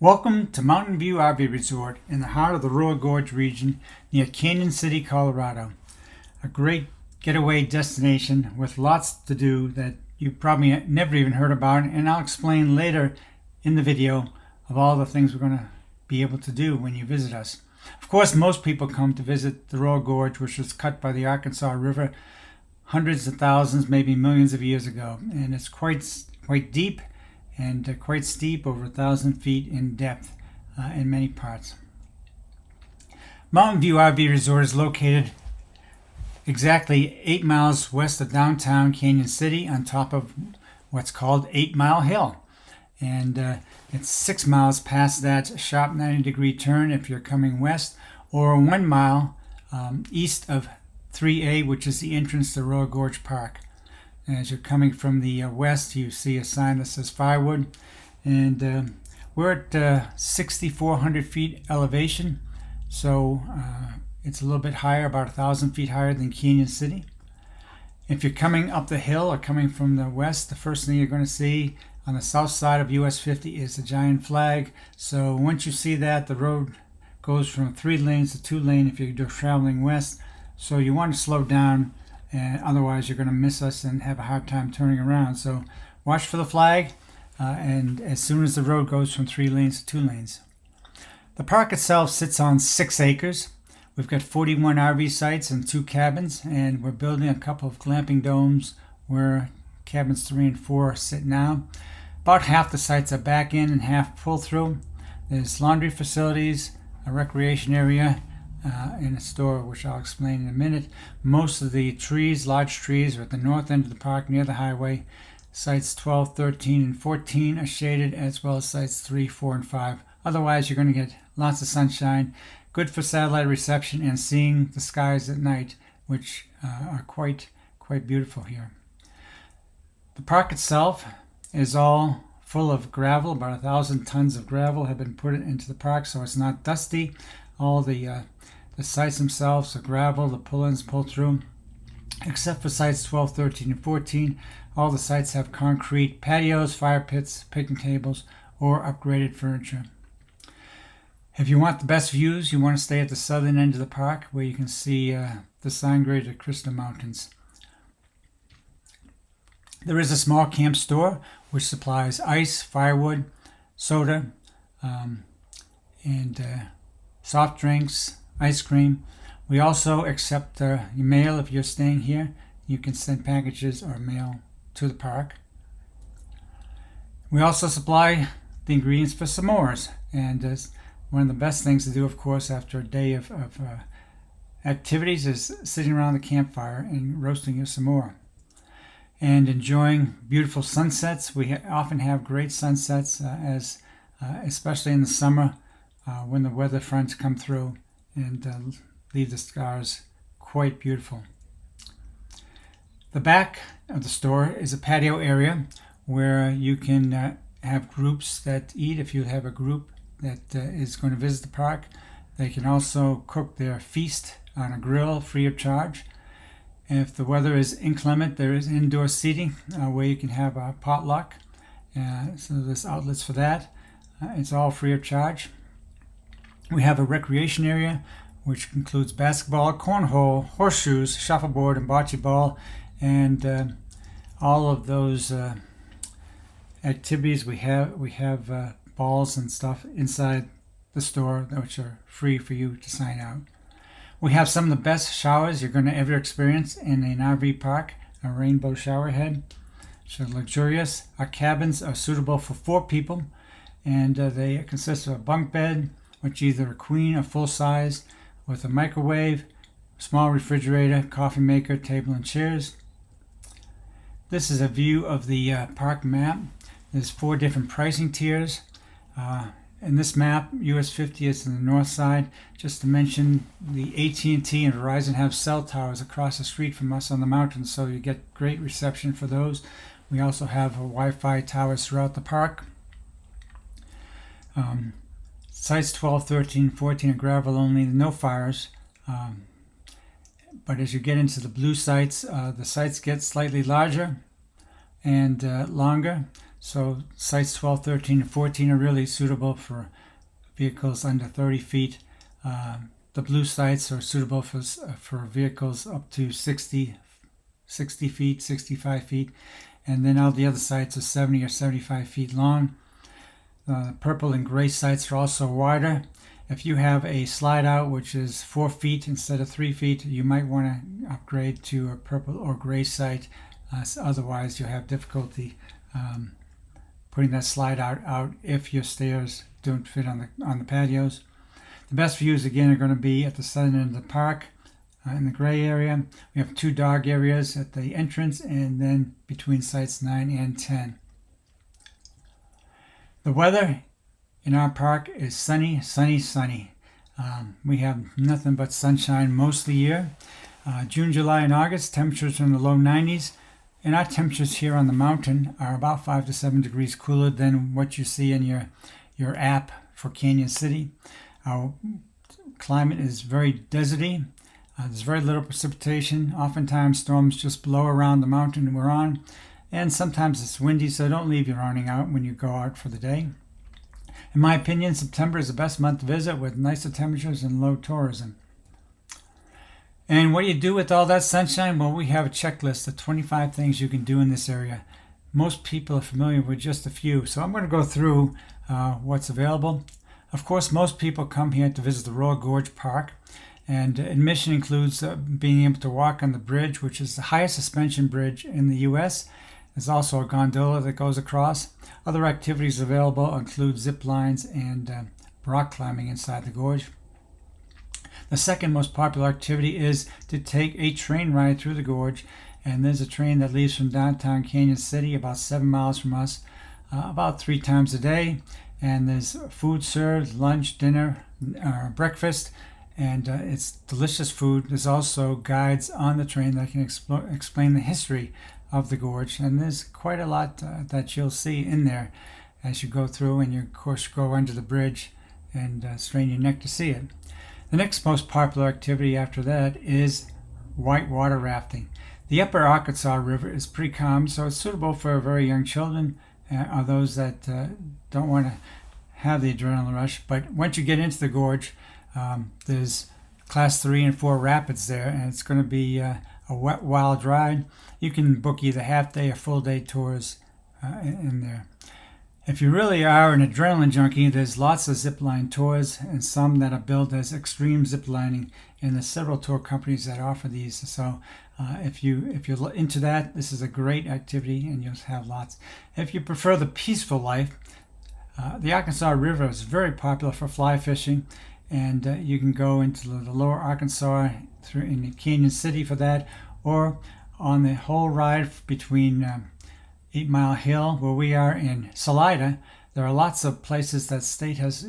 Welcome to Mountain View RV Resort in the heart of the Royal Gorge region near Canon City, Colorado. A great getaway destination with lots to do that you probably never even heard about, and I'll explain later in the video of all the things we're going to be able to do when you visit us. Of course, most people come to visit the Royal Gorge, which was cut by the Arkansas River hundreds of thousands, maybe millions of years ago, and it's quite deep and quite steep, over 1,000 feet in depth in many parts. Mountain View RV Resort is located exactly 8 miles west of downtown Canon City on top of what's called 8 Mile Hill. And it's 6 miles past that sharp 90-degree turn if you're coming west, or 1 mile east of 3A, which is the entrance to Royal Gorge Park. As you're coming from the west, you see a sign that says firewood, and we're at 6,400 feet elevation, so it's a little bit higher, about 1,000 feet higher than Canon City. If you're coming up the hill or coming from the west, the first thing you're going to see on the south side of US 50 is a giant flag. So once you see that, the road goes from 3 lanes to 2 lanes if you're traveling west, so you want to slow down. And otherwise you're going to miss us and have a hard time turning around. So watch for the flag, and as soon as the road goes from 3 lanes to 2 lanes. The park itself sits on 6 acres. We've got 41 RV sites and 2 cabins, and we're building a couple of glamping domes where cabins 3 and 4 sit now. About half the sites are back in and half pull through. There's laundry facilities, a recreation area, in a store, which I'll explain in a minute. Most of the trees, large trees, are at the north end of the park near the highway. Sites 12, 13, and 14 are shaded, as well as sites 3, 4, and 5. Otherwise, you're going to get lots of sunshine, good for satellite reception and seeing the skies at night, which are quite beautiful here. The park itself is all full of gravel. About 1,000 tons of gravel have been put into the park, so it's not dusty. All the sites themselves are gravel, the pull-ins pull through. Except for sites 12, 13, and 14, all the sites have concrete patios, fire pits, picnic tables, or upgraded furniture. If you want the best views, you want to stay at the southern end of the park where you can see the Sangre de Cristo Mountains. There is a small camp store which supplies ice, firewood, soda, and soft drinks, ice cream. We also accept your mail. If you're staying here, you can send packages or mail to the park. We also supply the ingredients for s'mores, and one of the best things to do, of course, after a day of activities is sitting around the campfire and roasting your s'more and enjoying beautiful sunsets. We often have great sunsets, especially in the summer when the weather fronts come through and leave the stars quite beautiful. The back of the store is a patio area where you can have groups that eat. If you have a group that is going to visit the park, they can also cook their feast on a grill free of charge. And if the weather is inclement, there is indoor seating where you can have a potluck. So there's outlets for that. It's all free of charge. We have a recreation area, which includes basketball, cornhole, horseshoes, shuffleboard, and bocce ball, and all of those activities. We have balls and stuff inside the store, which are free for you to sign out. We have some of the best showers you're going to ever experience in an RV park. A rainbow shower head, so luxurious. Our cabins are suitable for 4 people, and they consist of a bunk bed, which is either a queen or full size, with a microwave, small refrigerator, coffee maker, table, and chairs. This is a view of the park map. There's 4 different pricing tiers. In this map, US 50 is on the north side. Just to mention, the AT&T and Verizon have cell towers across the street from us on the mountain, so you get great reception for those. We also have Wi-Fi towers throughout the park. Sites 12, 13, 14 are gravel only, no fires. But as you get into the blue sites, the sites get slightly larger and longer. So sites 12, 13, and 14 are really suitable for vehicles under 30 feet. The blue sites are suitable for vehicles up to 60 feet, 65 feet. And then all the other sites are 70 or 75 feet long. Purple and gray sites are also wider. If you have a slide out which is 4 feet instead of 3 feet, you might want to upgrade to a purple or gray site. Otherwise, you'll have difficulty putting that slide out if your stairs don't fit on the patios. The best views again are going to be at the southern end of the park. In the gray area, we have 2 dog areas at the entrance and then between sites 9 and 10. The weather in our park is sunny, sunny, sunny. We have nothing but sunshine most of the year. June, July, and August, temperatures are in the low 90s. And our temperatures here on the mountain are about 5 to 7 degrees cooler than what you see in your app for Canon City. Our climate is very deserty. There's very little precipitation. Oftentimes storms just blow around the mountain we're on. And sometimes it's windy, so don't leave your awning out when you go out for the day. In my opinion, September is the best month to visit with nicer temperatures and low tourism. And what do you do with all that sunshine? Well, we have a checklist of 25 things you can do in this area. Most people are familiar with just a few, so I'm going to go through what's available. Of course, most people come here to visit the Royal Gorge Park, and admission includes being able to walk on the bridge, which is the highest suspension bridge in the U.S. There's also a gondola that goes across. Other activities available include zip lines and rock climbing inside the gorge. The second most popular activity is to take a train ride through the gorge, and there's a train that leaves from downtown Canon City, about 7 miles from us, about 3 times a day, and there's food served, lunch, dinner, breakfast, and it's delicious food. There's also guides on the train that can explain the history of the gorge, and there's quite a lot that you'll see in there as you go through, and you of course go under the bridge and strain your neck to see it. The next most popular activity after that is whitewater rafting. The upper Arkansas River is pretty calm, so it's suitable for very young children or those that don't want to have the adrenaline rush. But once you get into the gorge, there's class 3 and 4 rapids there, and it's going to be a wet, wild ride. You can book either half-day or full-day tours in there. If you really are an adrenaline junkie, there's lots of zipline tours and some that are billed as extreme ziplining, and there's several tour companies that offer these. So if you're into that, this is a great activity, and you'll have lots. If you prefer the peaceful life, the Arkansas River is very popular for fly fishing, and you can go into the lower Arkansas through in Canon City for that, or on the whole ride between 8 Mile Hill, where we are in Salida. There are lots of places that state has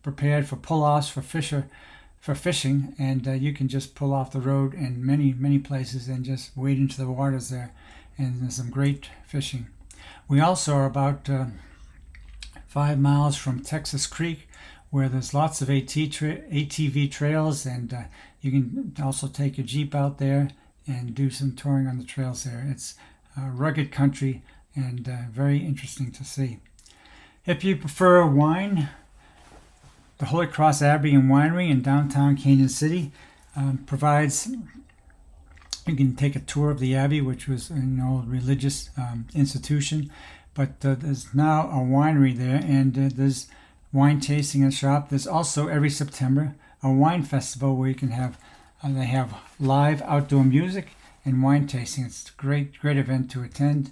prepared for pull-offs for fishing, and you can just pull off the road in many places and just wade into the waters there, and there's some great fishing. We also are about 5 miles from Texas Creek, where there's lots of ATV trails, and you can also take a Jeep out there and do some touring on the trails there. It's rugged country and very interesting to see. If you prefer wine, the Holy Cross Abbey and Winery in downtown Canon City provides. You can take a tour of the Abbey, which was an old religious institution, but there's now a winery there, and there's wine tasting and shop. There's also every September a wine festival where you can have they have live outdoor music and wine tasting. It's a great event to attend.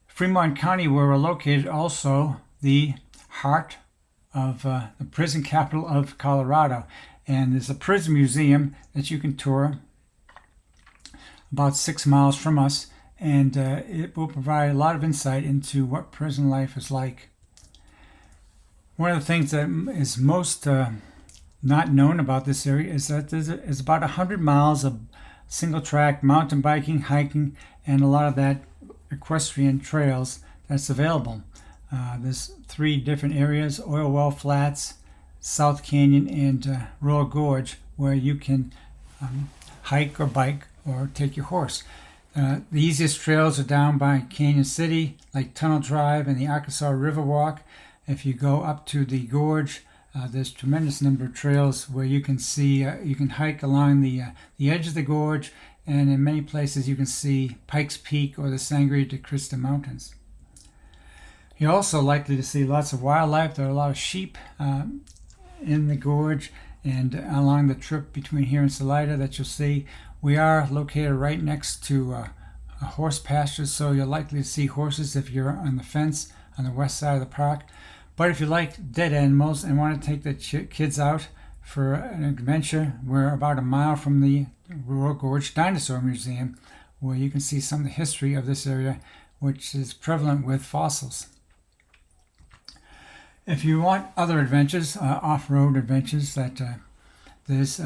Fremont County, where we're located, also the heart of the prison capital of Colorado, and there's a prison museum that you can tour about 6 miles from us, and it will provide a lot of insight into what prison life is like. One of the things that is most not known about this area is that there's about 100 miles of single track mountain biking, hiking, and a lot of that equestrian trails that's available. There's 3 different areas: Oil Well Flats, South Canyon, and Royal Gorge, where you can hike or bike or take your horse. The easiest trails are down by Canon City, like Tunnel Drive and the Arkansas River Walk. If you go up to the gorge, there's a tremendous number of trails where you can see, you can hike along the edge of the gorge, and in many places you can see Pikes Peak or the Sangre de Cristo Mountains. You're also likely to see lots of wildlife. There are a lot of sheep in the gorge and along the trip between here and Salida that you'll see. We are located right next to a horse pasture, so you're likely to see horses if you're on the fence on the west side of the park. But if you like dead animals and want to take the kids out for an adventure, we're about a mile from the Royal Gorge Dinosaur Museum, where you can see some of the history of this area, which is prevalent with fossils. If you want other adventures, off-road adventures, there's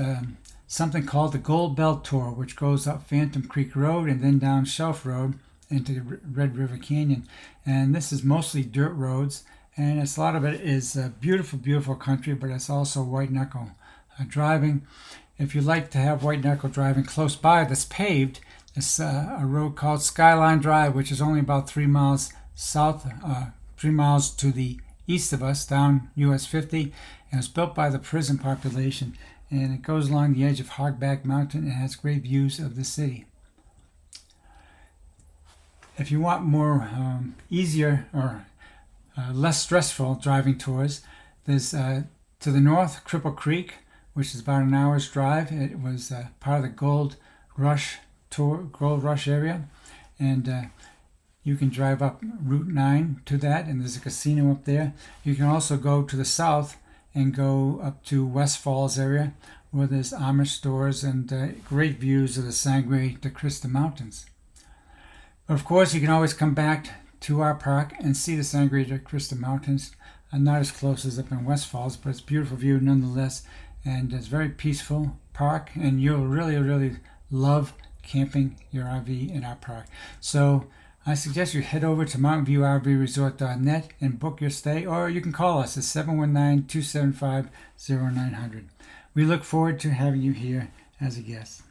something called the Gold Belt Tour, which goes up Phantom Creek Road and then down Shelf Road into Red River Canyon. And this is mostly dirt roads, and a lot of it is beautiful, beautiful country, but it's also white knuckle driving. If you like to have white knuckle driving close by that's paved, it's a road called Skyline Drive, which is only about 3 miles south, 3 miles to the east of us, down US 50, and it was built by the prison population, and it goes along the edge of Hogback Mountain and has great views of the city. If you want more easier or less stressful driving tours, there's to the north Cripple Creek, which is about an hour's drive. It was part of the Gold Rush area, and you can drive up Route 9 to that, and there's a casino up there. You can also go to the south and go up to West Falls area, where there's Amish stores and great views of the Sangre de Cristo Mountains. But of course, you can always come back to our park and see the Sangre de Cristo Mountains. Not as close as up in West Falls, but it's a beautiful view nonetheless, and it's a very peaceful park, and you'll really, really love camping your RV in our park. So I suggest you head over to mountainviewrvresort.net and book your stay, or you can call us at 719-275-0900. We look forward to having you here as a guest.